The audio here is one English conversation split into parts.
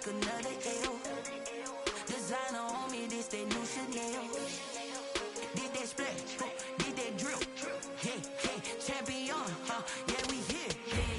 take another L. Designer on me, this that new Chanel. Did that splash, did that drill. Champion, yeah, we here.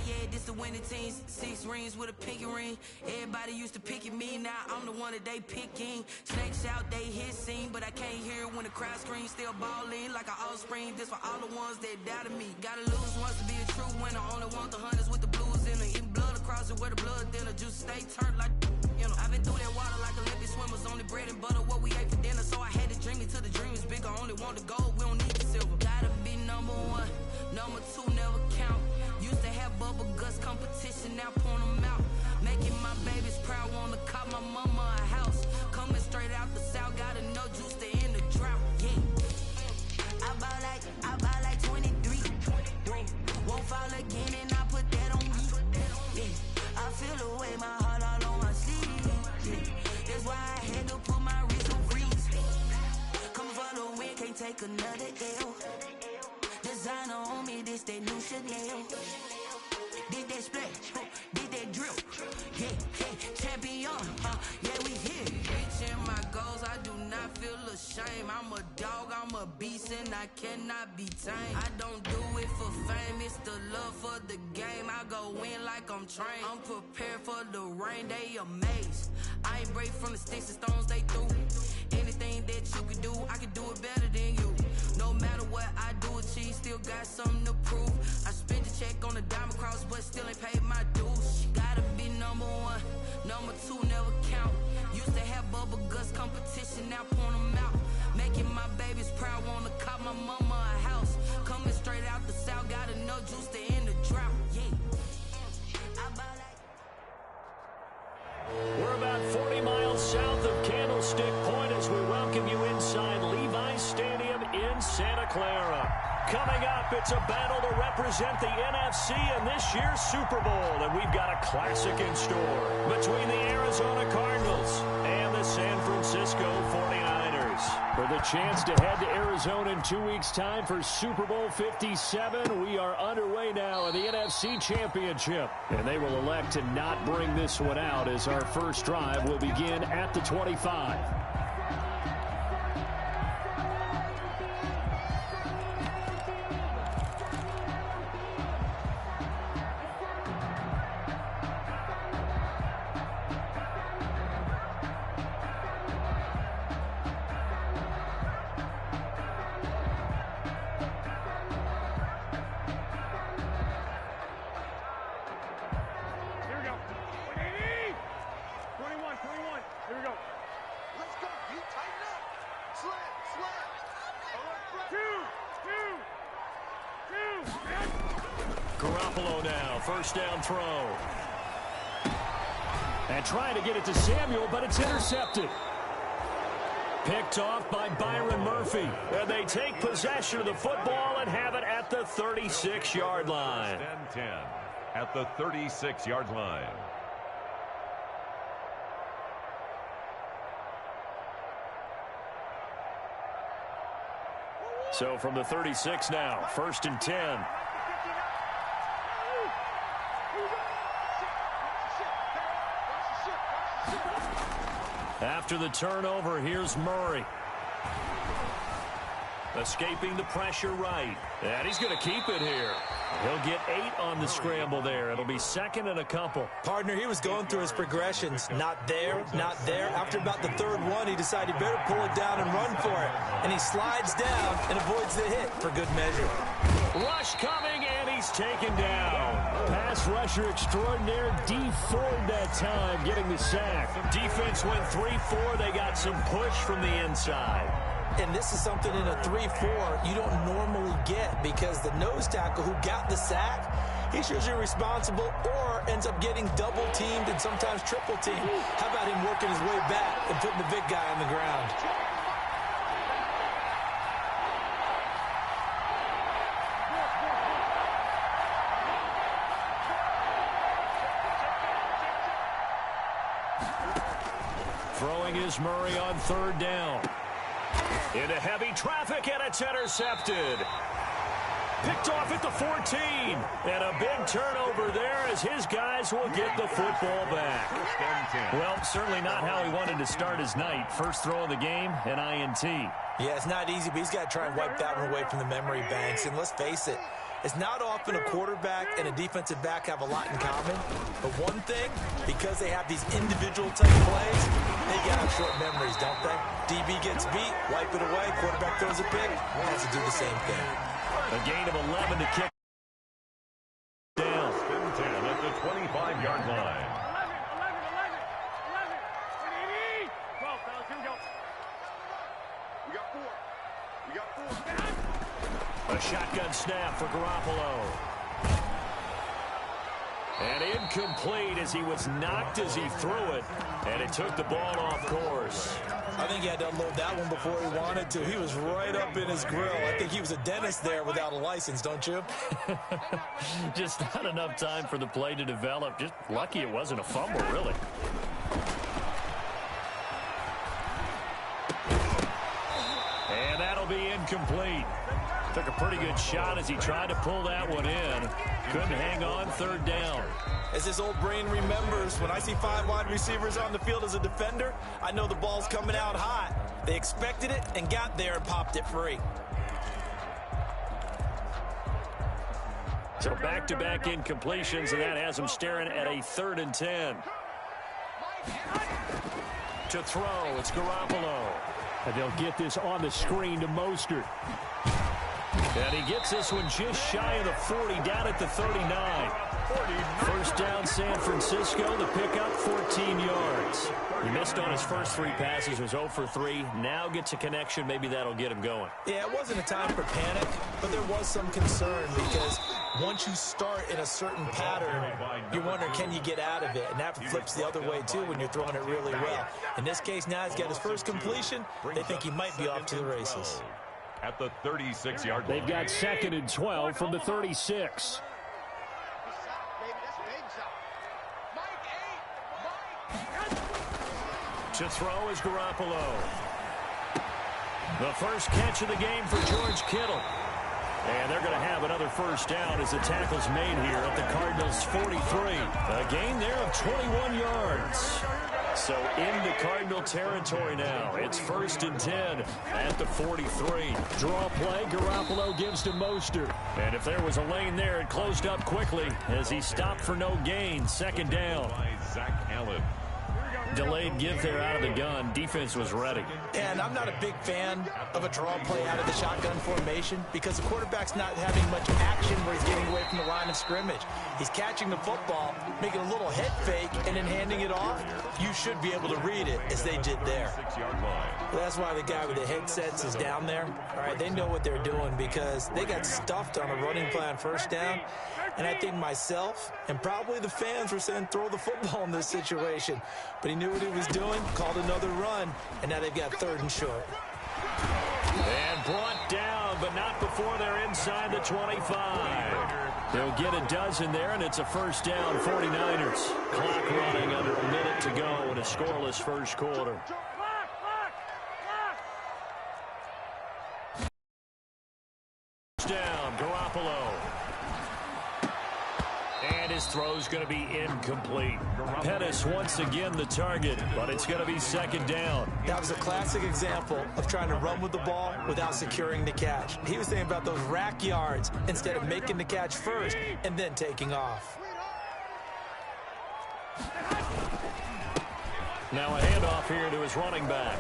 Yeah, this the winning team. 6 rings with a pinky ring. Everybody used to pick at me, now I'm the one that they picking. Snakes out, they hit scene, but I can't hear it when the crowd screams. Still ballin' like an offspring. This for all the ones that doubted me. Gotta lose once to be a true winner. Only want the hunters with the blues in it. Eating blood across it where the blood dinner. Juice stay turned like, you know. I've been through that water like Olympic swimmers. Only bread and butter, what we ate for dinner. So I had to dream it till the dream is bigger. Only want the gold, we don't need the silver. Gotta be number 1. Number 2 never count. Used to have bubble guts competition, now point them out. Making my babies proud, wanna cop my mama a house. Coming straight out the south, gotta know juice to end the drought. Yeah, I buy like 23. Won't fall again and I put that on me. Yeah, I feel the way, my heart all on my sleeve. Yeah, that's why I had to put my wrist on freeze. Coming for the win, can't take another L. Designer on me, this that new Chanel. Did that splash, did that drill. Champion, yeah, we here. Reaching my goals, I do not feel ashamed. I'm a dog, I'm a beast, and I cannot be tamed. I don't do it for fame, it's the love for the game. I go in like I'm trained. I'm prepared for the rain, they amazed. I ain't break from the sticks and stones they threw. Anything that you can do, I can do it better than you. No matter what I do, achieve, still got something to prove. I spent the check on the diamond cross, but still ain't paid my dues. Gotta be number 1, number 2 never count. Used to have bubble guts competition, now point them out. Making my babies proud, wanna cop my mama a house. Coming straight out the south, gotta know juice to end the drought. Yeah, I buy like. We're about 40 miles south of Candlestick Point as we welcome you inside Levi's Stadium in Santa Clara. Coming up, it's a battle to represent the NFC in this year's Super Bowl, and we've got a classic in store between the Arizona Cardinals and the San Francisco 49ers. For the chance to head to Arizona in 2 weeks' time for Super Bowl 57, we are underway now in the NFC Championship. And they will elect to not bring this one out as our first drive will begin at the 25. First down throw. And trying to get it to Samuel, but it's intercepted. Picked off by Byron Murphy. And they take possession of the football and have it at the 36-yard line. 10 at the 36-yard line. So from the 36 now, 1st and 10. After the turnover, here's Murray. Escaping the pressure right. And he's going to keep it here. He'll get 8 on the scramble there. It'll be 2nd and a couple. Partner, he was going through his progressions. Not there, not there. After about the 3rd one, he decided he better pull it down and run for it. And he slides down and avoids the hit for good measure. Rush coming, and he's taken down. Pass rusher extraordinaire, D Ford that time, getting the sack. Defense went 3-4. They got some push from the inside. And this is something in a 3-4 you don't normally get because the nose tackle who got the sack, he's usually responsible or ends up getting double-teamed and sometimes triple-teamed. How about him working his way back and putting the big guy on the ground? Throwing is Murray on 3rd down. Into heavy traffic, and it's intercepted. Picked off at the 14. And a big turnover there as his guys will get the football back. Well, certainly not how he wanted to start his night. First throw of the game, an INT. Yeah, it's not easy, but he's got to try and wipe that one away from the memory banks. And let's face it, it's not often a quarterback and a defensive back have a lot in common. But one thing, because they have these individual type plays, they got short memories, don't they? DB gets beat, wipe it away, quarterback throws a pick, has to do the same thing. A gain of 11 to kick down. 10 at the 25-yard line. 11. We got four. A shotgun snap for Garoppolo. And incomplete as he was knocked as he threw it. And it took the ball off course. I think he had to unload that one before he wanted to. He was right up in his grill. I think he was a dentist there without a license, don't you? Just not enough time for the play to develop. Just lucky it wasn't a fumble, really. And that'll be incomplete. Took a pretty good shot as he tried to pull that one in. Couldn't hang on, third down. As his old brain remembers, when I see 5 wide receivers on the field as a defender, I know the ball's coming out hot. They expected it and got there and popped it free. So back-to-back incompletions, and that has him staring at a 3rd and 10. To throw, it's Garoppolo. And they'll get this on the screen to Mostert. And he gets this one just shy of the 40, down at the 39. First down, San Francisco. The pickup, 14 yards. He missed on his first 3 passes, was 0 for 3. Now gets a connection. Maybe that'll get him going. Yeah, it wasn't a time for panic, but there was some concern because once you start in a certain pattern, you're wondering, can you get out of it? And that flips the other way, too, when you're throwing it really well. In this case, now he's got his first completion. They think he might be off to the races. At the 36-yard line. They've got 2nd and 12 from the 36. To throw is Garoppolo. The first catch of the game for George Kittle. And they're going to have another first down as the tackle's made here at the Cardinals' 43. A gain there of 21 yards. So into Cardinal territory now. It's 1st and 10 at the 43. Draw play, Garoppolo gives to Mostert. And if there was a lane there, it closed up quickly as he stopped for no gain. 2nd down. By Zach Allen. Delayed give there out of the gun. Defense was ready. And I'm not a big fan of a draw play out of the shotgun formation because the quarterback's not having much action where he's getting away from the line of scrimmage. He's catching the football, making a little head fake, and then handing it off. You should be able to read it as they did there. Well, that's why the guy with the headsets is down there. All right, they know what they're doing because they got stuffed on a running play on first down. And I think myself and probably the fans were saying throw the football in this situation. But he knew what he was doing, called another run, and now they've got 3rd and short. And brought down, but not before they're inside the 25. They'll get a dozen there, and it's a first down, 49ers. Clock running under a minute to go in a scoreless first quarter. Down, Garoppolo. And his throw's going to be incomplete. Pettis once again the target, but it's going to be 2nd down. That was a classic example of trying to run with the ball without securing the catch. He was thinking about those rack yards instead of making the catch first and then taking off. Now a handoff here to his running back.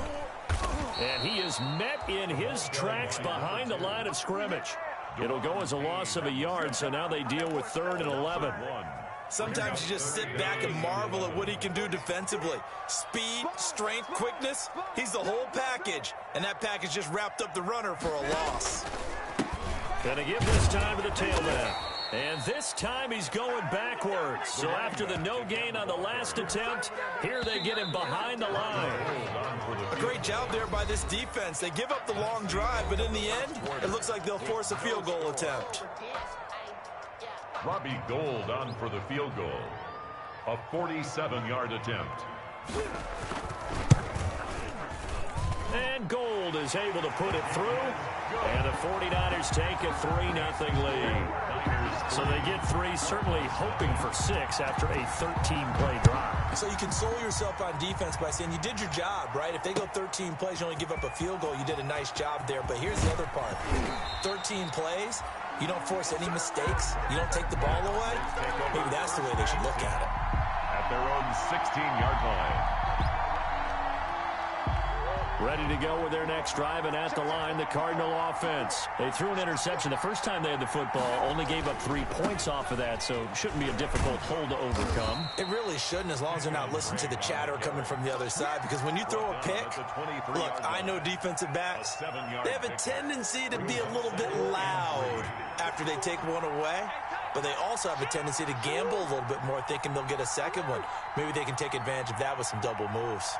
And he is met in his tracks behind the line of scrimmage. It'll go as a loss of a yard, so now they deal with 3rd and 11. Sometimes you just sit back and marvel at what he can do defensively. Speed, strength, quickness, he's the whole package. And that package just wrapped up the runner for a loss. Gonna give this time to the tailback. And this time he's going backwards. So after the no gain on the last attempt, here they get him behind the line. A great job there by this defense. They give up the long drive, but in the end, it looks like they'll force a field goal attempt. Robbie Gould on for the field goal. A 47-yard attempt. And Gould is able to put it through. And the 49ers take a 3-0 lead. So they get 3, certainly hoping for 6 after a 13-play drive. So you console yourself on defense by saying you did your job, right? If they go 13 plays, you only give up a field goal, you did a nice job there. But here's the other part. 13 plays, you don't force any mistakes, you don't take the ball away. Maybe that's the way they should look at it. At their own 16-yard line. Ready to go with their next drive, and at the line, the Cardinal offense. They threw an interception the first time they had the football, only gave up 3 points off of that, so it shouldn't be a difficult hole to overcome. It really shouldn't, as long as they're not listening to the chatter coming from the other side, because when you throw a pick, look, I know defensive backs, they have a tendency to be a little bit loud after they take one away, but they also have a tendency to gamble a little bit more, thinking they'll get a second one. Maybe they can take advantage of that with some double moves.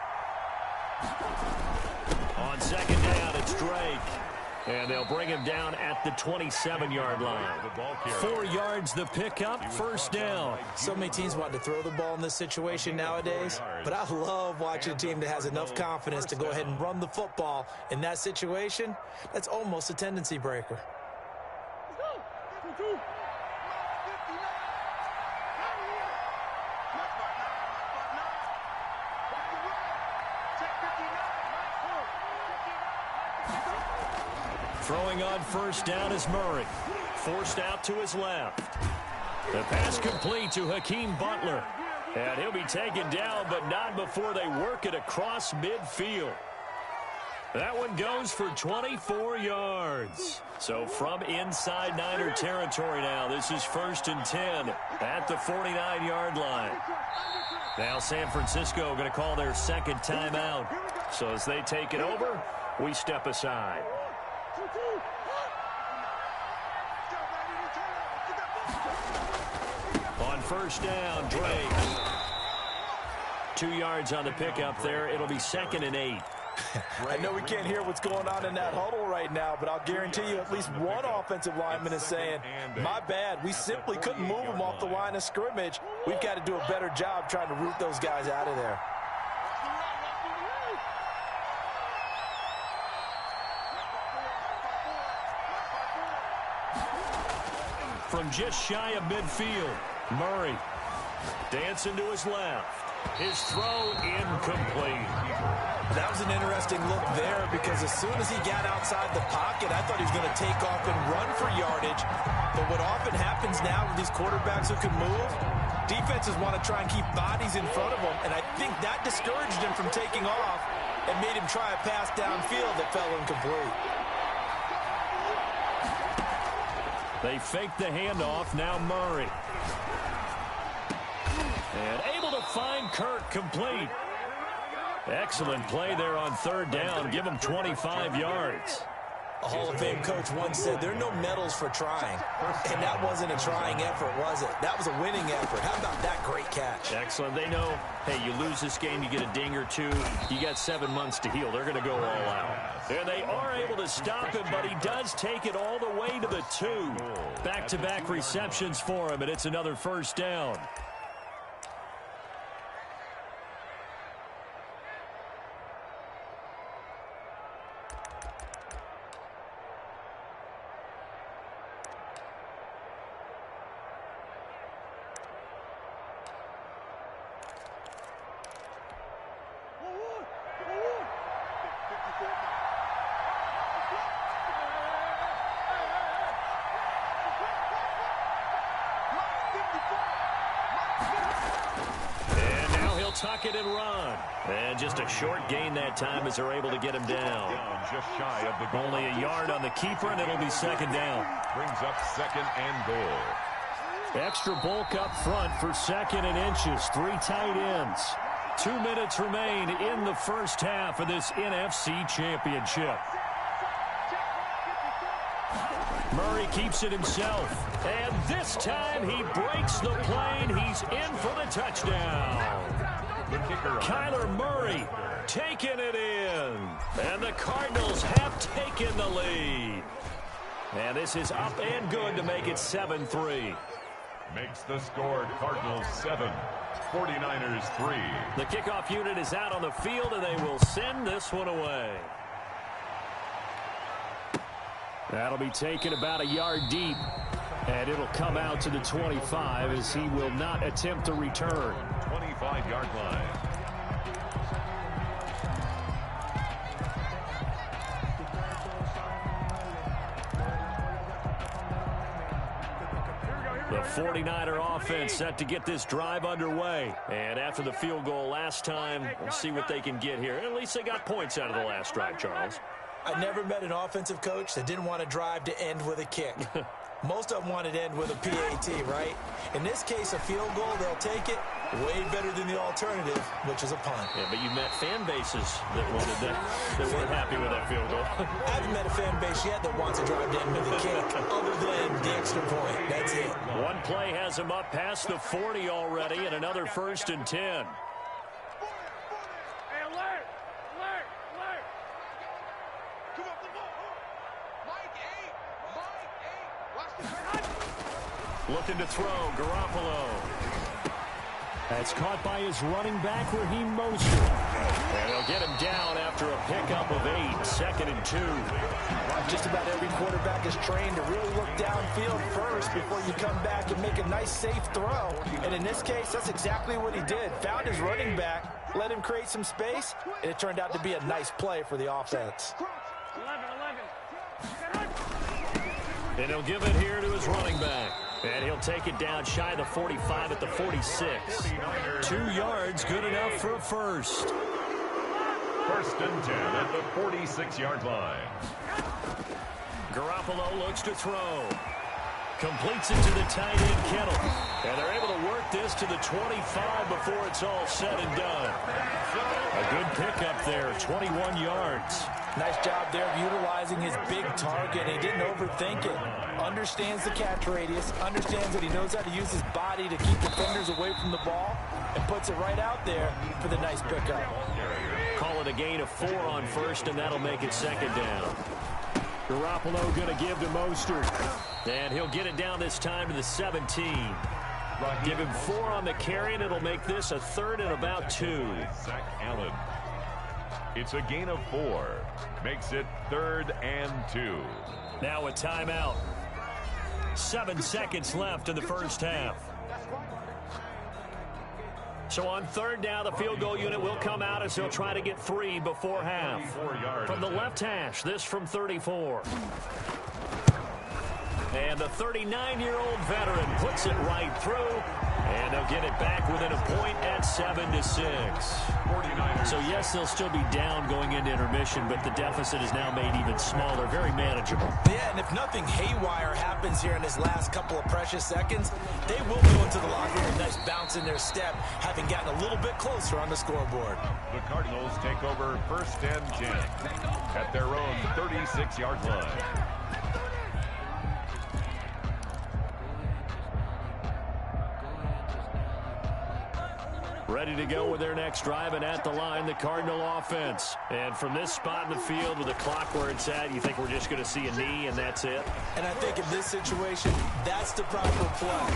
On second down, it's Drake. And they'll bring him down at the 27-yard line. 4 yards the pickup, first down. So many teams want to throw the ball in this situation nowadays, but I love watching a team that has enough confidence to go ahead and run the football. In that situation, that's almost a tendency breaker. Throwing on first down is Murray. Forced out to his left. The pass complete to Hakeem Butler. And he'll be taken down, but not before they work it across midfield. That one goes for 24 yards. So from inside Niner territory now, this is 1st and 10 at the 49-yard line. Now San Francisco going to call their second timeout. So as they take it over, we step aside. On first down, Drake. 2 yards on the pickup there. It'll be 2nd and 8. I know we can't hear what's going on in that huddle right now, but I'll guarantee you at least one offensive lineman is saying, my bad, we simply couldn't move them off the line of scrimmage. We've got to do a better job trying to root those guys out of there. From just shy of midfield, Murray dancing to his left. His throw incomplete. That was an interesting look there because as soon as he got outside the pocket, I thought he was going to take off and run for yardage. But what often happens now with these quarterbacks who can move, defenses want to try and keep bodies in front of them, and I think that discouraged him from taking off and made him try a pass downfield that fell incomplete. They fake the handoff, now Murray. And able to find Kirk complete. Excellent play there on third down. Give him 25 yards. A Hall of Fame coach once said, there are no medals for trying. And that wasn't a trying effort, was it? That was a winning effort. How about that great catch? Excellent. They know, hey, you lose this game, you get a ding or two. You got 7 months to heal. They're going to go all out. And they are able to stop him, but he does take it all the way to the 2. Back-to-back receptions for him, and it's another first down. Tuck it and run. And just a short gain that time as they're able to get him down. Just shy of the goal. Only a yard on the keeper, and it'll be second down. Brings up 2nd and goal. Extra bulk up front for 2nd and inches. 3 tight ends. 2 minutes remain in the first half of this NFC Championship. Murray keeps it himself. And this time he breaks the plane. He's in for the touchdown. Kyler Murray taking it in. And the Cardinals have taken the lead. And this is up and good to make it 7-3. Makes the score Cardinals 7, 49ers 3. The kickoff unit is out on the field, and they will send this one away. That'll be taken about a yard deep. And it'll come out to the 25 as he will not attempt to return. 25-yard line. The 49er offense set to get this drive underway. And after the field goal last time, we'll see what they can get here. At least they got points out of the last drive, Charles. I never met an offensive coach that didn't want a drive to end with a kick. Most of them want it to end with a PAT, right? In this case, a field goal, they'll take it. Way better than the alternative, which is a punt. Yeah, but you've met fan bases that wanted that, that weren't happy with that field goal. I haven't met a fan base yet that wants a drive to end with a kick, other than the extra point. That's it. One play has him up past the 40 already, and another 1st and 10. Looking to throw, Garoppolo. That's caught by his running back, Raheem Mostert. And they'll get him down after a pickup of 8, 2nd and 2. Just about every quarterback is trained to really look downfield first before you come back and make a nice, safe throw. And in this case, that's exactly what he did. Found his running back, let him create some space, and it turned out to be a nice play for the offense. And he'll give it here to his running back. And he'll take it down shy of the 45 at the 46. 2 yards, good enough for a first. 1st and 10 at the 46-yard line. Garoppolo looks to throw. Completes it to the tight end, Kittle. And they're able to work this to the 25 before it's all said and done. A good pickup there, 21 yards. Nice job there of utilizing his big target. He didn't overthink it. Understands the catch radius. Understands that he knows how to use his body to keep defenders away from the ball. And puts it right out there for the nice pickup. Call it a gain of 4 on first, and that'll make it 2nd down. Garoppolo going to give to Mostert. And he'll get it down this time to the 17. Give him 4 on the carry, and it'll make this a 3rd and about 2. Zach Allen. It's a gain of 4. Makes it 3rd and 2. Now a timeout. 7 seconds left in the first half. So on 3rd down, the field goal unit will come out as they'll try to get 3 before half. From the left hash, this from 34. And the 39-year-old veteran puts it right through. And they'll get it back within a point at 7-6. So, yes, they'll still be down going into intermission, but the deficit is now made even smaller, very manageable. Yeah, and if nothing haywire happens here in his last couple of precious seconds, they will go into the locker room with a nice bounce in their step, having gotten a little bit closer on the scoreboard. The Cardinals take over 1st and 10 at their own 36-yard line. Ready to go with their next drive, and at the line, the Cardinal offense. And from this spot in the field with the clock where it's at, you think we're just going to see a knee and that's it? And I think in this situation, that's the proper play.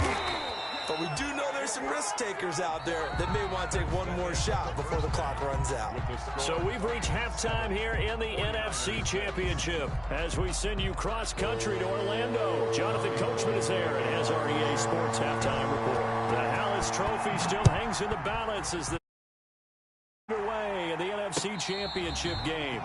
But we do know there's some risk takers out there that may want to take one more shot before the clock runs out. So we've reached halftime here in the NFC Championship as we send you cross-country to Orlando. Jonathan Coachman is there and has our EA Sports halftime report. The Hallis Trophy still hangs in the balance as the underway in the NFC Championship game.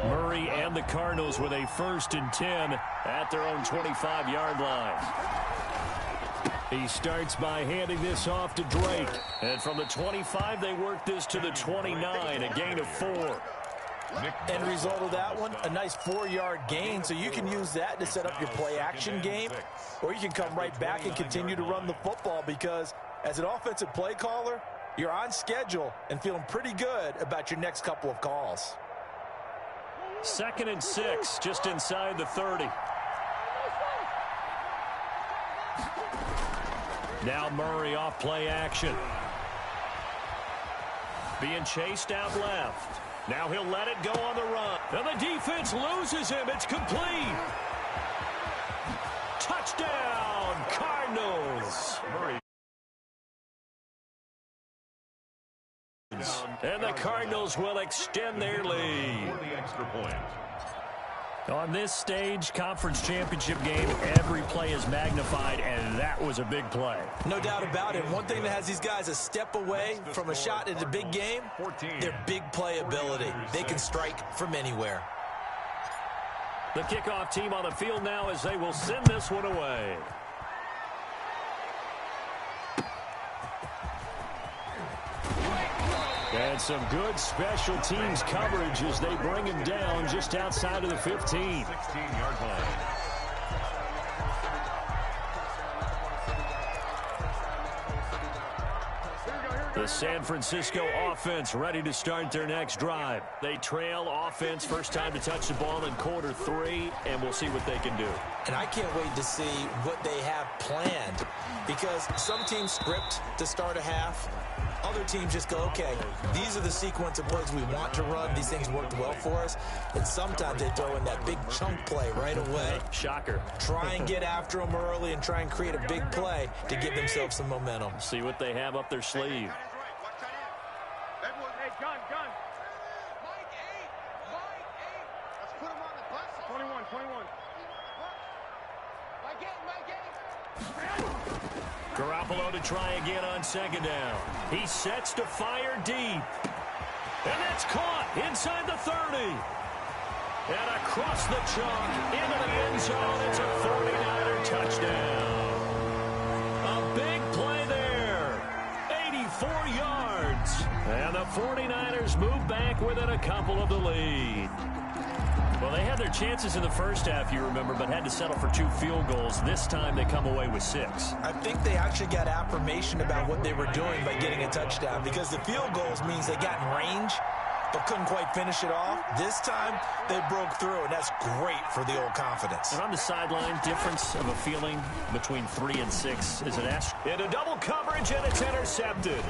Murray and the Cardinals with a 1st and 10 at their own 25-yard line. He starts by handing this off to Drake. And from the 25, they work this to the 29, a gain of 4. End result of that one, a nice 4-yard gain, so you can use that to set up your play-action game, or you can come right back and continue to run the football because as an offensive play caller, you're on schedule and feeling pretty good about your next couple of calls. 2nd and 6, just inside the 30. Now Murray off play action. Being chased out left. Now he'll let it go on the run. And the defense loses him. It's complete. Touchdown, Cardinals. Murray. And the Cardinals will extend their lead. For the extra point. On this stage, conference championship game, every play is magnified, and that was a big play. No doubt about it. One thing that has these guys a step away from a shot in the big game, their big play ability. They can strike from anywhere. The kickoff team on the field now as they will send this one away. And some good special teams coverage as they bring him down just outside of the 15. 16-yard line. The San Francisco offense ready to start their next drive. They trail offense, first time to touch the ball in quarter 3, and we'll see what they can do. And I can't wait to see what they have planned, because some teams script to start a half. Other teams just go, okay, these are the sequence of plays we want to run. These things worked well for us. And sometimes they throw in that big chunk play right away. Shocker. Try and get after them early and try and create a big play to give themselves some momentum. See what they have up their sleeve. Hey, gun. Mike 8. Let's put him on the bus. 21. Mike 8. Garoppolo to try again on second down. He sets to fire deep. And that's caught inside the 30. And across the chalk into the end zone. It's a 49er touchdown. A big play there. 84 yards. And the 49ers move back within a couple of the lead. Well, they had their chances in the first half, you remember, but had to settle for 2 field goals. This time they come away with 6. I think they actually got affirmation about what they were doing by getting a touchdown, because the field goals means they got in range but couldn't quite finish it off. This time they broke through, and that's great for the old confidence. And on the sideline, difference of a feeling between 3 and 6 is an ask. Into double coverage, and it's intercepted.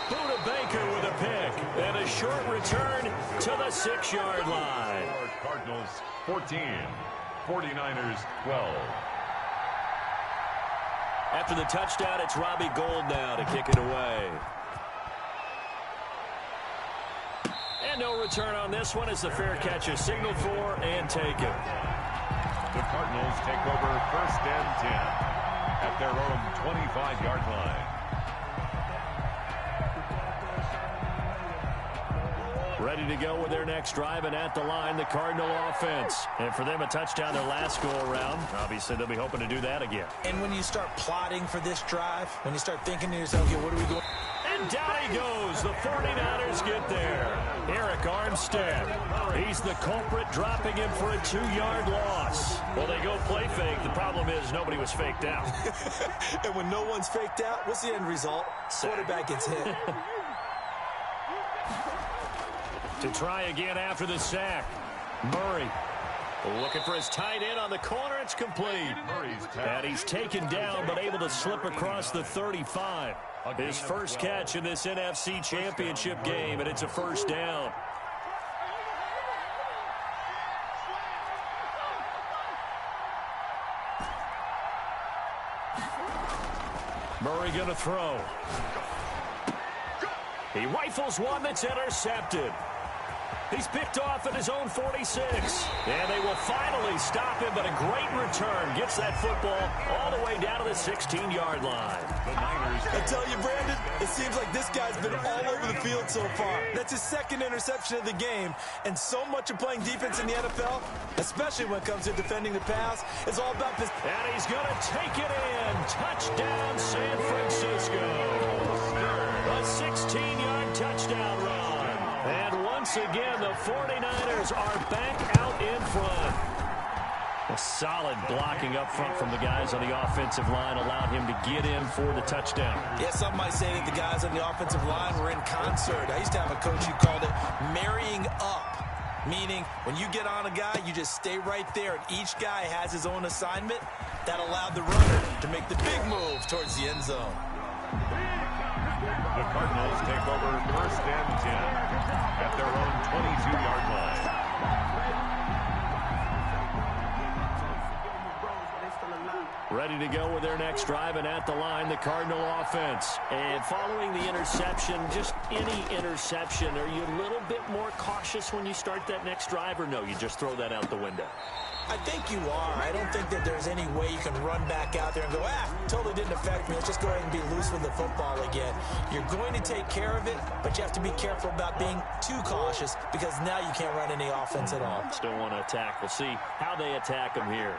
Buda Baker with a pick, and a short return to the 6-yard line. Cardinals 14, 49ers 12. After the touchdown, it's Robbie Gould now to kick it away. And no return on this one as the fair catch is signaled for and taken. The Cardinals take over 1st and 10 at their own 25-yard line. Ready to go with their next drive, and at the line, the Cardinal offense. And for them, a touchdown their last go-around. Obviously, they'll be hoping to do that again. And when you start plotting for this drive, when you start thinking to yourself, okay, what are we going? And down he goes. The 49ers get there. Eric Armstead. He's the culprit, dropping him for a 2-yard loss. Well, they go play fake. The problem is nobody was faked out. And when no one's faked out, what's the end result? Quarterback gets hit. To try again after the sack. Murray looking for his tight end on the corner. It's complete. And he's taken down but able to slip across the 35. His first catch in this NFC Championship game, and it's a first down. Murray going to throw. He rifles one that's intercepted. He's picked off at his own 46. And they will finally stop him, but a great return gets that football all the way down to the 16-yard line. I tell you, Brandon, it seems like this guy's been all over the field so far. That's his 2nd interception of the game. And so much of playing defense in the NFL, especially when it comes to defending the pass, is all about this. And he's going to take it in. Touchdown, San Francisco. A 16-yard touchdown run. And once again, the 49ers are back out in front. A solid blocking up front from the guys on the offensive line allowed him to get in for the touchdown. Yeah, some might say that the guys on the offensive line were in concert. I used to have a coach who called it marrying up, meaning when you get on a guy, you just stay right there, and each guy has his own assignment. That allowed the runner to make the big move towards the end zone. The Cardinals take over 1st and 10 at their own 22-yard line. Ready to go with their next drive, and at the line, the Cardinal offense. And following the interception, just any interception, are you a little bit more cautious when you start that next drive, or no, you just throw that out the window? I think you are. I don't think that there's any way you can run back out there and go, totally didn't affect me. Let's just go ahead and be loose with the football again. You're going to take care of it, but you have to be careful about being too cautious because now you can't run any offense at all. Still want to attack. We'll see how they attack them here.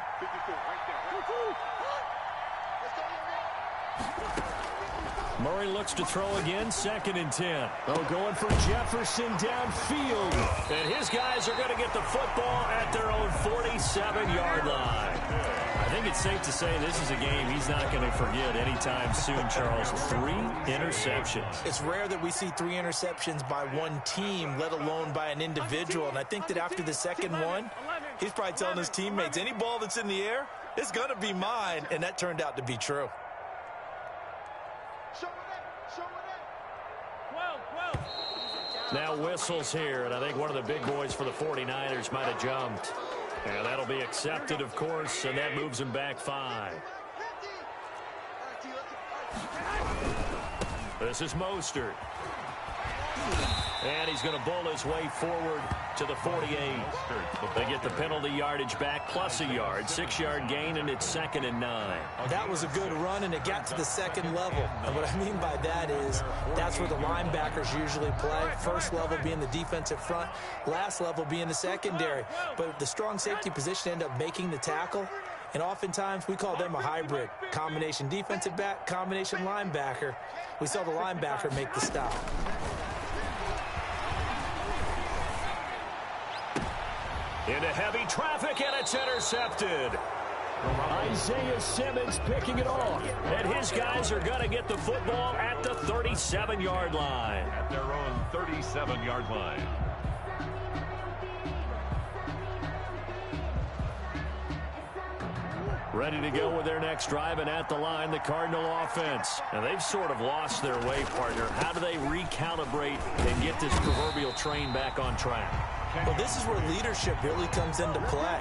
Murray looks to throw again, 2nd and 10. Oh, going for Jefferson downfield. And his guys are going to get the football at their own 47-yard line. I think it's safe to say this is a game he's not going to forget anytime soon, Charles. 3 interceptions. It's rare that we see 3 interceptions by one team, let alone by an individual. And I think that after the second one, he's probably telling his teammates, any ball that's in the air, it's going to be mine. And that turned out to be true. Now whistles here, and I think one of the big boys for the 49ers might have jumped. And that'll be accepted, of course, and that moves him back 5. This is Mostert. And he's going to bowl his way forward to the 48. They get the penalty yardage back plus a yard. 6-yard gain, and it's 2nd and 9. That was a good run, and it got to the second level. And what I mean by that is that's where the linebackers usually play. First level being the defensive front, last level being the secondary. But the strong safety position ended up making the tackle. And oftentimes we call them a hybrid. Combination defensive back, combination linebacker. We saw the linebacker make the stop. Into heavy traffic, and it's intercepted. Isaiah Simmons picking it off. And his guys are going to get the football at the 37-yard line. At their own 37-yard line. Ready to go with their next drive, and at the line, the Cardinal offense. Now, they've sort of lost their way, partner. How do they recalibrate and get this proverbial train back on track? Well, this is where leadership really comes into play.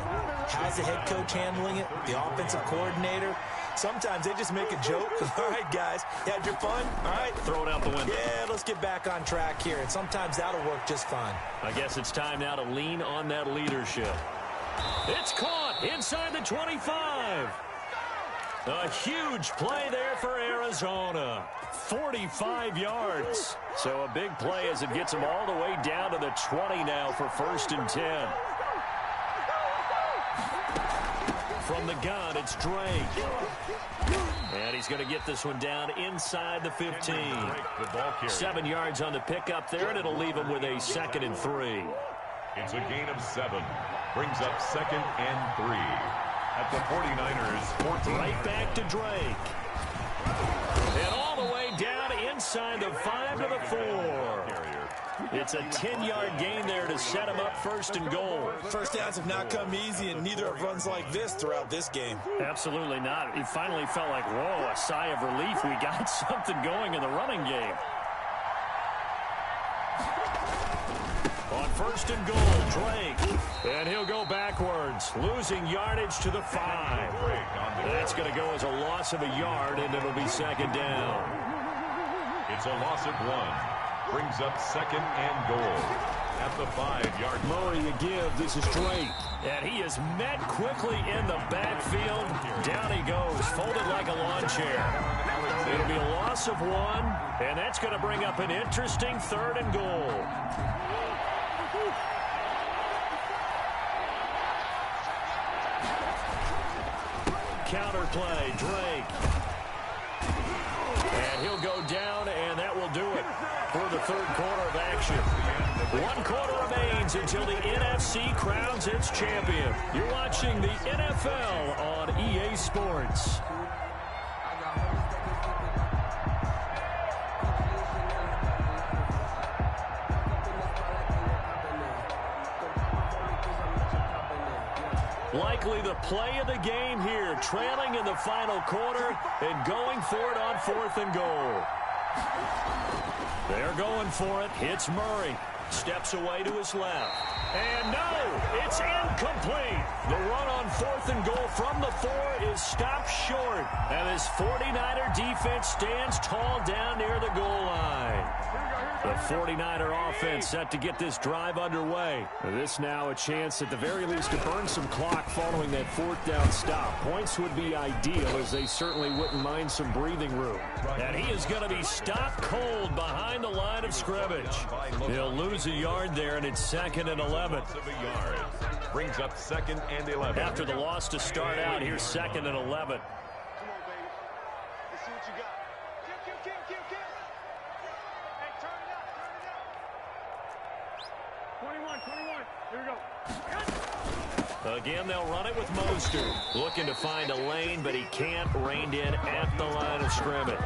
How's the head coach handling it? The offensive coordinator? Sometimes they just make a joke. All right, guys, you had your fun? All right. Throw it out the window. Yeah, let's get back on track here. And sometimes that'll work just fine. I guess it's time now to lean on that leadership. It's caught inside the 25. A huge play there for Arizona. 45 yards. So a big play as it gets them all the way down to the 20 now for 1st and 10. From the gun, it's Drake. And he's going to get this one down inside the 15. 7 yards on the pickup there, and it'll leave him with a 2nd and 3. It's a gain of 7. Brings up 2nd and 3. At the 49ers, 14. Right back to Drake. And all the way down inside the 5 to the 4. It's a 10-yard gain there to set him up 1st and goal. First downs have not come easy, and neither have runs like this throughout this game. Absolutely not. He finally felt like, whoa, a sigh of relief. We got something going in the running game. On 1st and goal, Drake. And he'll go backwards, losing yardage to the 5. That's going to go as a loss of a yard, and it'll be 2nd down. It's a loss of 1. Brings up 2nd and goal. At the 5-yard line. Murray to give. This is Drake. And he is met quickly in the backfield. Down he goes, folded like a lawn chair. It'll be a loss of 1, and that's going to bring up an interesting 3rd and goal. Counter play, Drake. And he'll go down, and that will do it for the 3rd quarter of action. 1 quarter remains until the NFC crowns its champion. You're watching the NFL on EA Sports. Likely the play of the game here, trailing in the final quarter and going for it on 4th and goal. They're going for it. It's Murray. Steps away to his left. And no, it's incomplete. The run on 4th and goal from the 4 is stopped short. And his 49er defense stands tall down near the goal line. The 49er offense set to get this drive underway. This now a chance at the very least to burn some clock following that 4th down stop. Points would be ideal as they certainly wouldn't mind some breathing room. And he is going to be stopped cold behind the line of scrimmage. He'll lose a yard there, and it's 2nd and 11. Brings up 2nd and 11. After the loss to start out, here's 2nd and 11. Come on, baby. Let's see what you got. Kill. Hey, turn it up. 21. Here we go. Again, they'll run it with Mostert. Looking to find a lane, but he can't. Reined in at the line of scrimmage.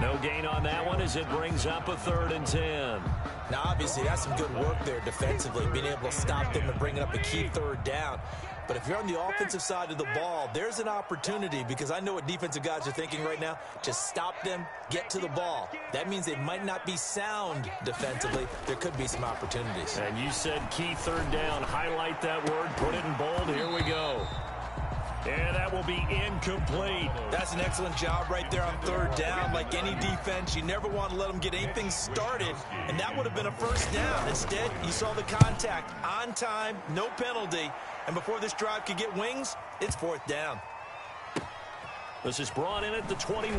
No gain on that one as it brings up a 3rd and 10. Now, obviously, that's some good work there defensively, being able to stop them and bringing up a key 3rd down. But if you're on the offensive side of the ball, there's an opportunity, because I know what defensive guys are thinking right now. Just stop them, get to the ball. That means they might not be sound defensively. There could be some opportunities. And you said key 3rd down. Highlight that word, put it in bold. Here we go. And that will be incomplete. That's an excellent job right there on 3rd down. Like any defense, you never want to let them get anything started, and that would have been a 1st down. Instead, you saw the contact on time, no penalty, and before this drive could get wings, it's 4th down. This is brought in at the 21.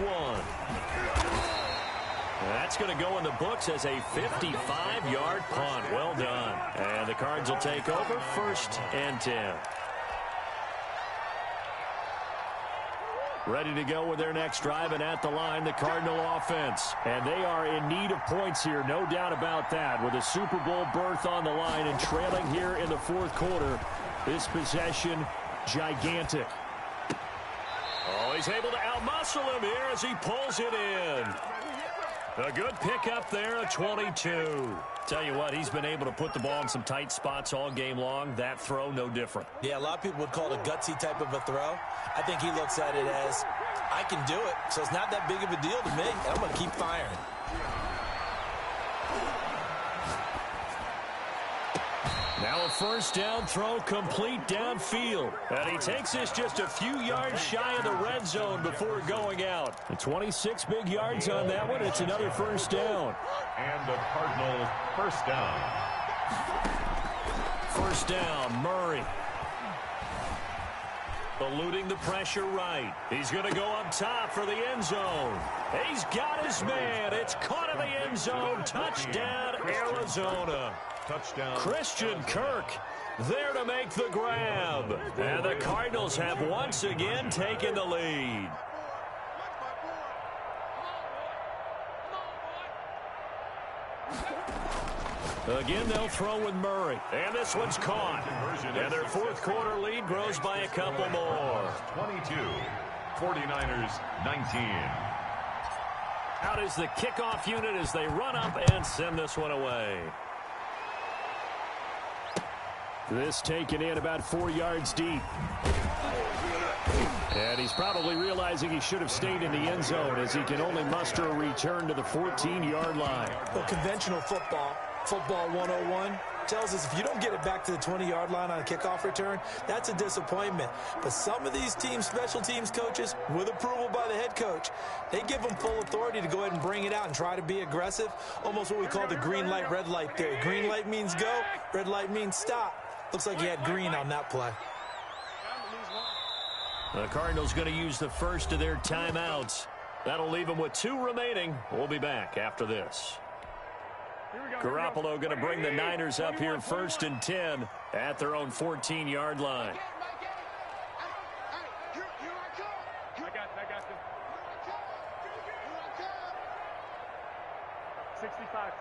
That's going to go in the books as a 55-yard punt. Well done. And the Cards will take over, 1st and 10. Ready to go with their next drive, and at the line, the Cardinal offense. And they are in need of points here, no doubt about that. With a Super Bowl berth on the line and trailing here in the 4th quarter, this possession, gigantic. Oh, he's able to outmuscle him here as he pulls it in. A good pickup there, a 22. Tell you what, he's been able to put the ball in some tight spots all game long. That throw, no different. Yeah, a lot of people would call it a gutsy type of a throw. I think he looks at it as, I can do it, so it's not that big of a deal to me. I'm going to keep firing. Now a 1st down throw complete downfield. And he takes this just a few yards shy of the red zone before going out. 26 big yards on that one. It's another 1st down. And the Cardinals 1st down. 1st down, Murray. Eluding the pressure right. He's going to go up top for the end zone. He's got his man. It's caught in the end zone. Touchdown, Arizona. Touchdown. Christian Kirk there to make the grab. And the Cardinals have once again taken the lead. Again, they'll throw with Murray. And this one's caught. And their 4th quarter lead grows by a couple more. 22. 49ers 19. Out is the kickoff unit as they run up and send this one away. This taken in about 4 yards deep. And he's probably realizing he should have stayed in the end zone as he can only muster a return to the 14-yard line. Well, conventional football 101, tells us if you don't get it back to the 20-yard line on a kickoff return, that's a disappointment. But some of these teams, special teams coaches, with approval by the head coach, they give them full authority to go ahead and bring it out and try to be aggressive, almost what we call the green light, red light theory. Green light means go, red light means stop. Looks like he had green on that play. The Cardinals going to use the first of their timeouts. That'll leave them with 2 remaining. We'll be back after this. Garoppolo going to bring the Niners up here 1st and 10 at their own 14-yard line. I got this. 65.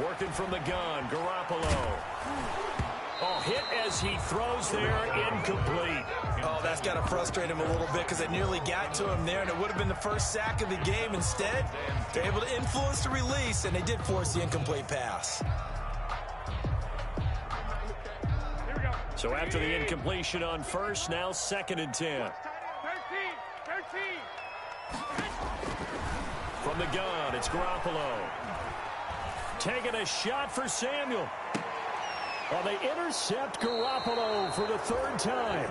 Working from the gun, Garoppolo. Oh, hit as he throws there, incomplete. Oh, that's got to frustrate him a little bit because it nearly got to him there, and it would have been the first sack of the game. Instead, they're able to influence the release, and they did force the incomplete pass. So after the incompletion on first, now 2nd and 10. 13. From the gun, it's Garoppolo. Taking a shot for Samuel. Well, they intercept Garoppolo for the third time.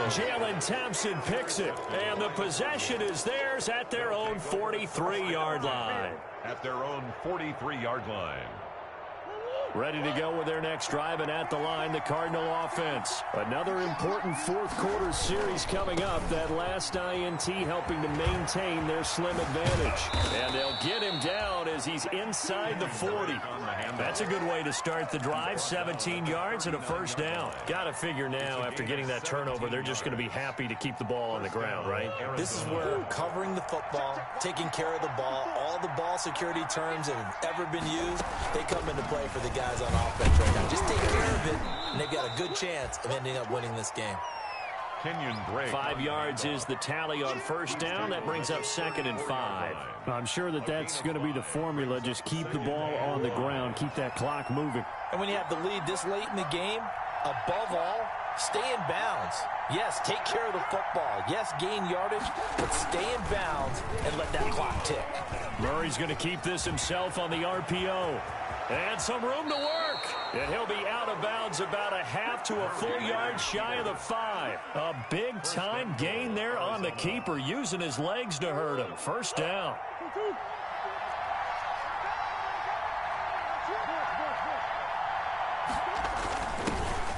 Jalen Thompson picks it, and the possession is theirs at their own 43-yard line. At their own 43-yard line. Ready to go with their next drive, and at the line, the Cardinal offense. Another important fourth-quarter series coming up. That last INT helping to maintain their slim advantage. And they'll get him down as he's inside the 40. That's a good way to start the drive. 17 yards and a first down. Got to figure now, after getting that turnover, they're just going to be happy to keep the ball on the ground, right? This is where covering the football, taking care of the ball, all the ball security terms that have ever been used, they come into play for the guys on offense right now. Just take care of it, and they've got a good chance of ending up winning this game. 5 yards is the tally on first down. That brings up 2nd and 5. I'm sure that's going to be the formula. Just keep the ball on the ground. Keep that clock moving. And when you have the lead this late in the game, above all, stay in bounds. Yes, take care of the football. Yes, gain yardage, but stay in bounds and let that clock tick. Murray's going to keep this himself on the RPO. And some room to work. And he'll be out of bounds about a half to a full yard shy of the 5. A big-time gain there on the keeper, using his legs to hurt him. First down.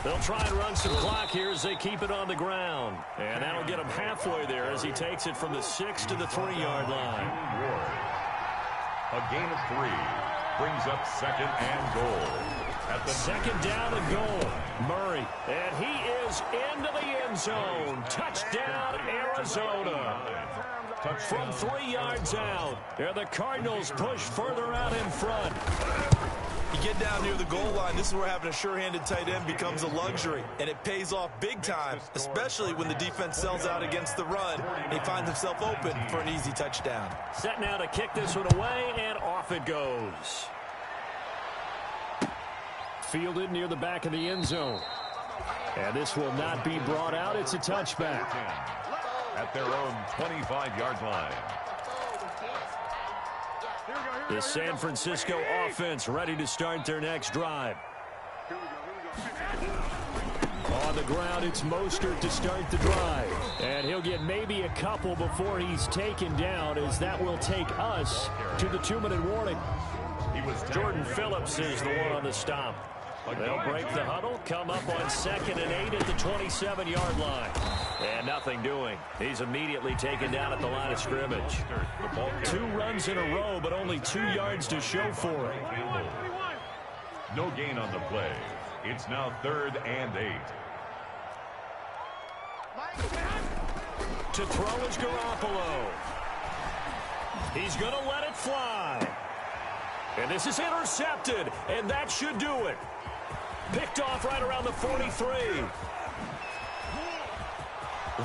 They'll try and run some clock here as they keep it on the ground. And that'll get him halfway there as he takes it from the 6 to the 3-yard line. A gain of 3. Brings up 2nd and goal. At the 2nd down and goal. Murray. And he is into the end zone. Touchdown, Arizona. From 3 yards out. And the Cardinals push further out in front. You get down near the goal line, this is where having a sure-handed tight end becomes a luxury, and it pays off big time, especially when the defense sells out against the run. He finds himself open for an easy touchdown. Set now to kick this one away, and off it goes. Fielded near the back of the end zone. And this will not be brought out. It's a touchback. At their own 25-yard line. The San Francisco offense ready to start their next drive. On the ground, it's Mostert to start the drive. And he'll get maybe a couple before he's taken down, as that will take us to the 2-minute warning. Jordan Phillips is the one on the stop. They'll break the huddle, come up on 2nd and 8 at the 27-yard line. And nothing doing. He's immediately taken down at the line of scrimmage. 2 runs in a row, but only 2 yards to show for it. No gain on the play. It's now 3rd and 8. To throw is Garoppolo. He's going to let it fly. And this is intercepted, and that should do it. Picked off right around the 43.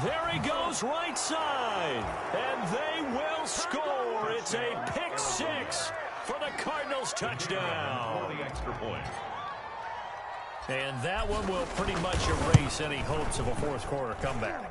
There he goes, right side. And they will score. It's a pick 6 for the Cardinals touchdown. The extra point. And that one will pretty much erase any hopes of a fourth quarter comeback.